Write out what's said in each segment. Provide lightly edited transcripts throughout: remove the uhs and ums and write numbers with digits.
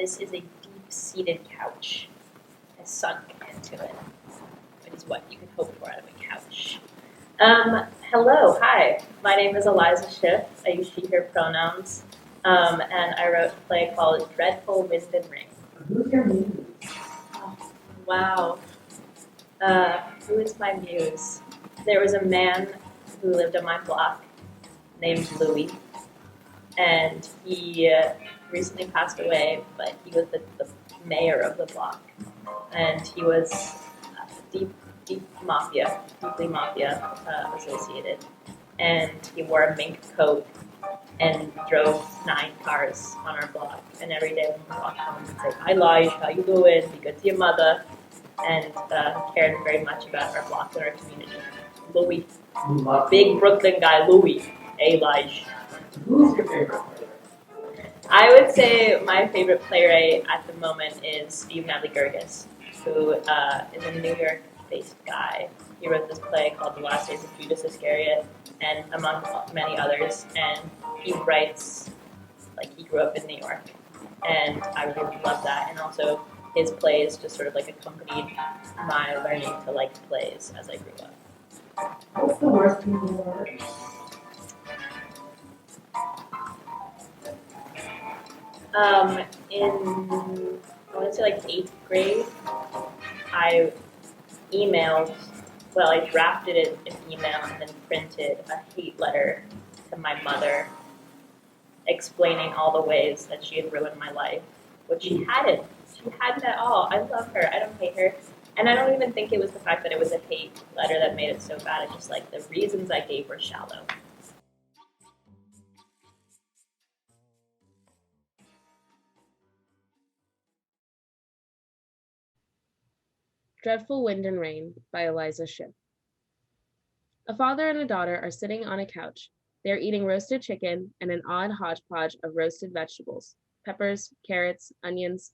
this is a deep-seated couch. I sunk into it. It is what you can hope for out of a couch. Hello, hi. My name is Eliza Schiff. I use she, her pronouns. And I wrote a play called Dreadful Wind and Rain. Who's your muse? Oh, wow. Who is my muse? There was a man who lived on my block named Louise. And he recently passed away, but he was the mayor of the block. And he was deeply mafia associated. And he wore a mink coat and drove 9 cars on our block. And every day when we walked home, he'd say, "Hi, Lige, how you doing? Be good to your mother." And cared very much about our block and our community. Louis. Big Brooklyn guy, Louis. Hey, Lige. Who's your favorite player? I would say my favorite playwright at the moment is Steve Navligergis, who is a New York-based guy. He wrote this play called The Last Days of Judas Iscariot, and among many others. And he writes like he grew up in New York, and I really love that. And also, his plays just sort of like accompanied my learning to like plays as I grew up. What's the worst thing you ever heard? In, I want to say like 8th grade, I drafted it in email and then printed a hate letter to my mother explaining all the ways that she had ruined my life, which she hadn't. She hadn't at all. I love her. I don't hate her. And I don't even think it was the fact that it was a hate letter that made it so bad. It's just like the reasons I gave were shallow. Dreadful Wind and Rain by Eliza Schiff. A father and a daughter are sitting on a couch. They are eating roasted chicken and an odd hodgepodge of roasted vegetables, peppers, carrots, onions.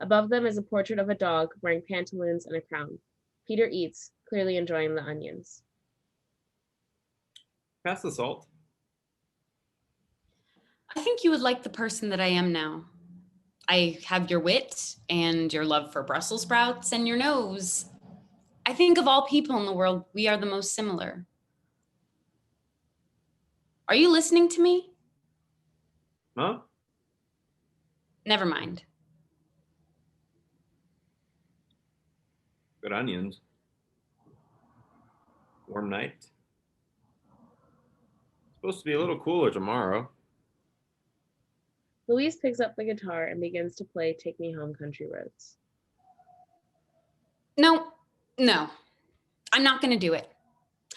Above them is a portrait of a dog wearing pantaloons and a crown. Peter eats, clearly enjoying the onions. Pass the salt. I think you would like the person that I am now. I have your wit and your love for Brussels sprouts and your nose. I think of all people in the world, we are the most similar. Are you listening to me? Huh? Never mind. Good onions. Warm night. Supposed to be a little cooler tomorrow. Louise picks up the guitar and begins to play Take Me Home Country Roads. No, I'm not going to do it.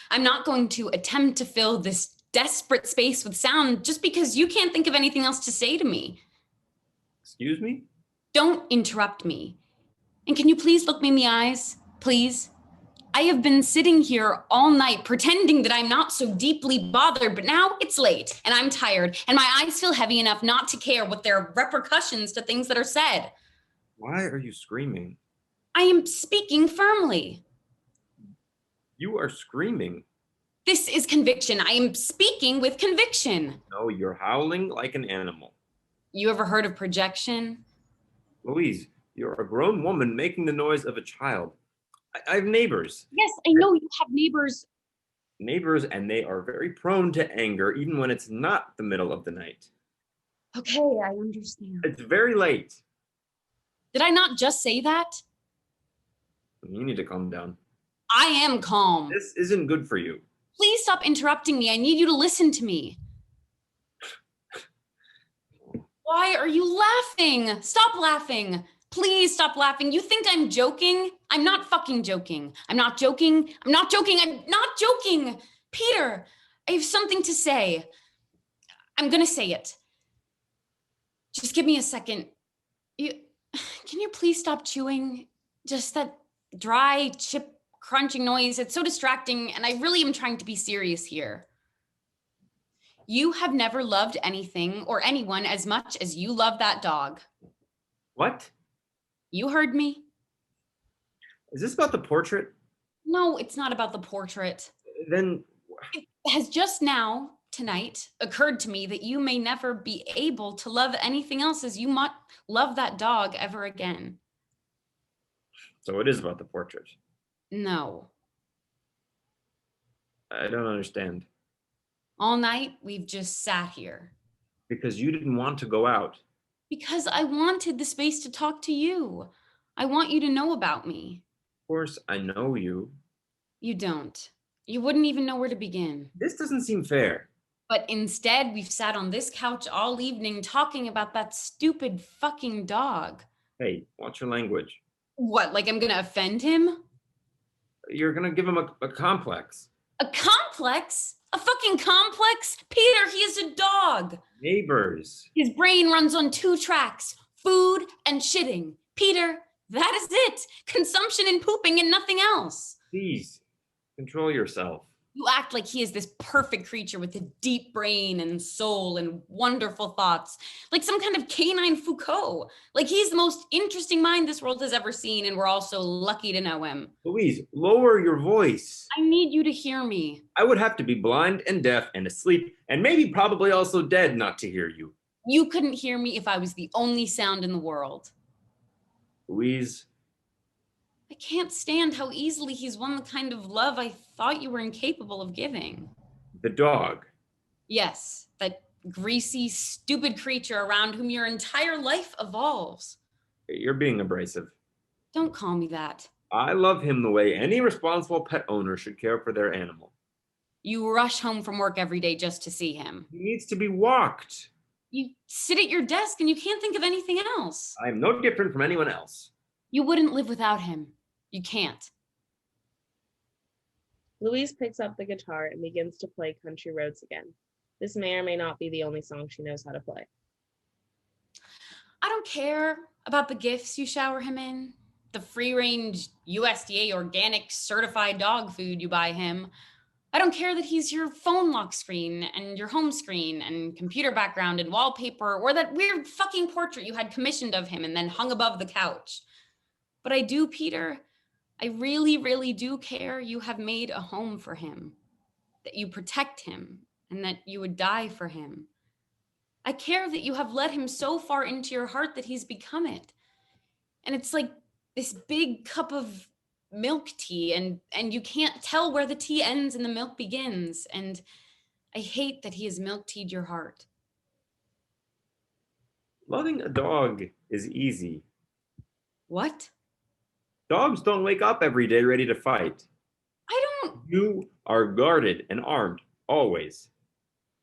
I'm not going to attempt to fill this desperate space with sound just because you can't think of anything else to say to me. Excuse me? Don't interrupt me. And can you please look me in the eyes, please? I have been sitting here all night pretending that I'm not so deeply bothered, but now it's late and I'm tired and my eyes feel heavy enough not to care what there are repercussions to things that are said. Why are you screaming? I am speaking firmly. You are screaming. This is conviction. I am speaking with conviction. No, you're howling like an animal. You ever heard of projection? Louise, you're a grown woman making the noise of a child. I have neighbors. Yes, I know you have neighbors. Neighbors, and they are very prone to anger, even when it's not the middle of the night. Okay, I understand. It's very late. Did I not just say that? You need to calm down. I am calm. This isn't good for you. Please stop interrupting me. I need you to listen to me. Why are you laughing? Stop laughing. Please stop laughing. You think I'm joking? I'm not fucking joking. I'm not joking. I'm not joking. I'm not joking. Peter, I have something to say. I'm going to say it. Just give me a second. Can you please stop chewing? Just that dry, chip crunching noise. It's so distracting, and I really am trying to be serious here. You have never loved anything or anyone as much as you love that dog. What? You heard me. Is this about the portrait? No, it's not about the portrait. Then... It has just now tonight occurred to me that you may never be able to love anything else as you might love that dog ever again. So it is about the portrait. No. I don't understand. All night, we've just sat here. Because you didn't want to go out. Because I wanted the space to talk to you. I want you to know about me. Of course, I know you. You don't. You wouldn't even know where to begin. This doesn't seem fair. But instead, we've sat on this couch all evening talking about that stupid fucking dog. Hey, watch your language. What, like I'm gonna offend him? You're gonna give him a complex. A complex? A fucking complex? Peter, he is a dog. Neighbors. His brain runs on 2 tracks, food and shitting. Peter, that is it. Consumption and pooping and nothing else. Please, control yourself. You act like he is this perfect creature with a deep brain and soul and wonderful thoughts, like some kind of canine Foucault. Like he's the most interesting mind this world has ever seen, and we're all so lucky to know him. Louise, lower your voice. I need you to hear me. I would have to be blind and deaf and asleep and maybe probably also dead not to hear you. You couldn't hear me if I was the only sound in the world. Louise. I can't stand how easily he's won the kind of love I thought you were incapable of giving. The dog. Yes, that greasy, stupid creature around whom your entire life evolves. You're being abrasive. Don't call me that. I love him the way any responsible pet owner should care for their animal. You rush home from work every day just to see him. He needs to be walked. You sit at your desk and you can't think of anything else. I am no different from anyone else. You wouldn't live without him. You can't. Louise picks up the guitar and begins to play Country Roads again. This may or may not be the only song she knows how to play. I don't care about the gifts you shower him in, the free-range USDA organic certified dog food you buy him. I don't care that he's your phone lock screen and your home screen and computer background and wallpaper, or that weird fucking portrait you had commissioned of him and then hung above the couch. But I do, Peter. I really, really do care you have made a home for him, that you protect him, and that you would die for him. I care that you have let him so far into your heart that he's become it. And it's like this big cup of milk tea, and you can't tell where the tea ends and the milk begins. And I hate that he has milk tea'd your heart. Loving a dog is easy. What? Dogs don't wake up every day ready to fight. I don't. You are guarded and armed, always.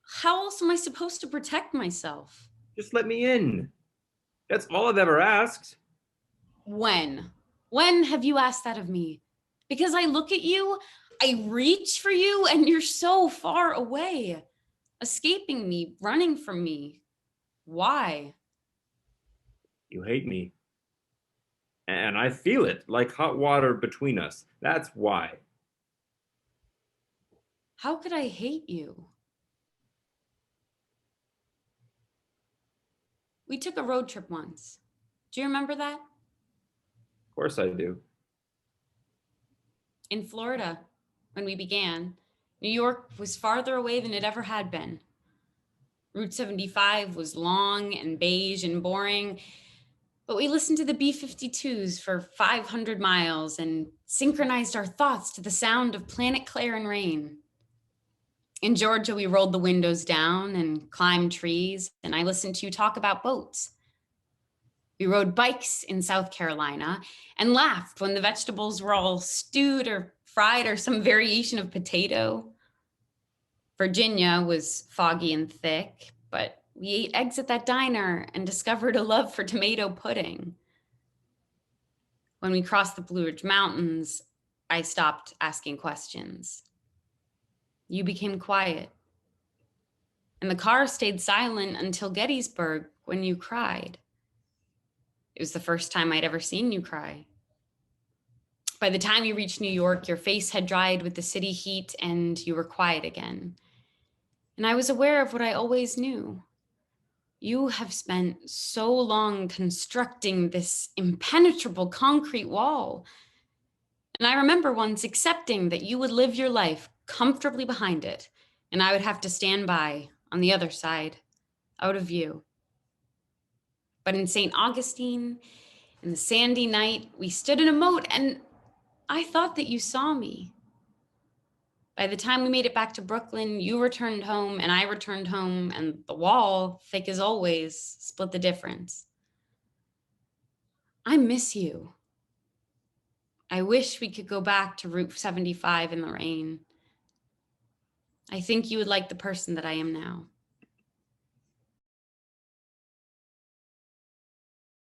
How else am I supposed to protect myself? Just let me in. That's all I've ever asked. When? When have you asked that of me? Because I look at you, I reach for you, and you're so far away, escaping me, running from me. Why? You hate me. And I feel it like hot water between us. That's why. How could I hate you? We took a road trip once. Do you remember that? Of course I do. In Florida, when we began, New York was farther away than it ever had been. Route 75 was long and beige and boring, but we listened to the B-52s for 500 miles and synchronized our thoughts to the sound of Planet Claire and Rain. In Georgia, we rolled the windows down and climbed trees, and I listened to you talk about boats. We rode bikes in South Carolina and laughed when the vegetables were all stewed or fried or some variation of potato. Virginia was foggy and thick, but we ate eggs at that diner and discovered a love for tomato pudding. When we crossed the Blue Ridge Mountains, I stopped asking questions. You became quiet. And the car stayed silent until Gettysburg when you cried. It was the first time I'd ever seen you cry. By the time you reached New York, your face had dried with the city heat and you were quiet again. And I was aware of what I always knew. You have spent so long constructing this impenetrable concrete wall. And I remember once accepting that you would live your life comfortably behind it, and I would have to stand by on the other side, out of view. But in St. Augustine, in the sandy night, we stood in a moat, and I thought that you saw me. By the time we made it back to Brooklyn, you returned home, and I returned home, and the wall, thick as always, split the difference. I miss you. I wish we could go back to Route 75 in the rain. I think you would like the person that I am now.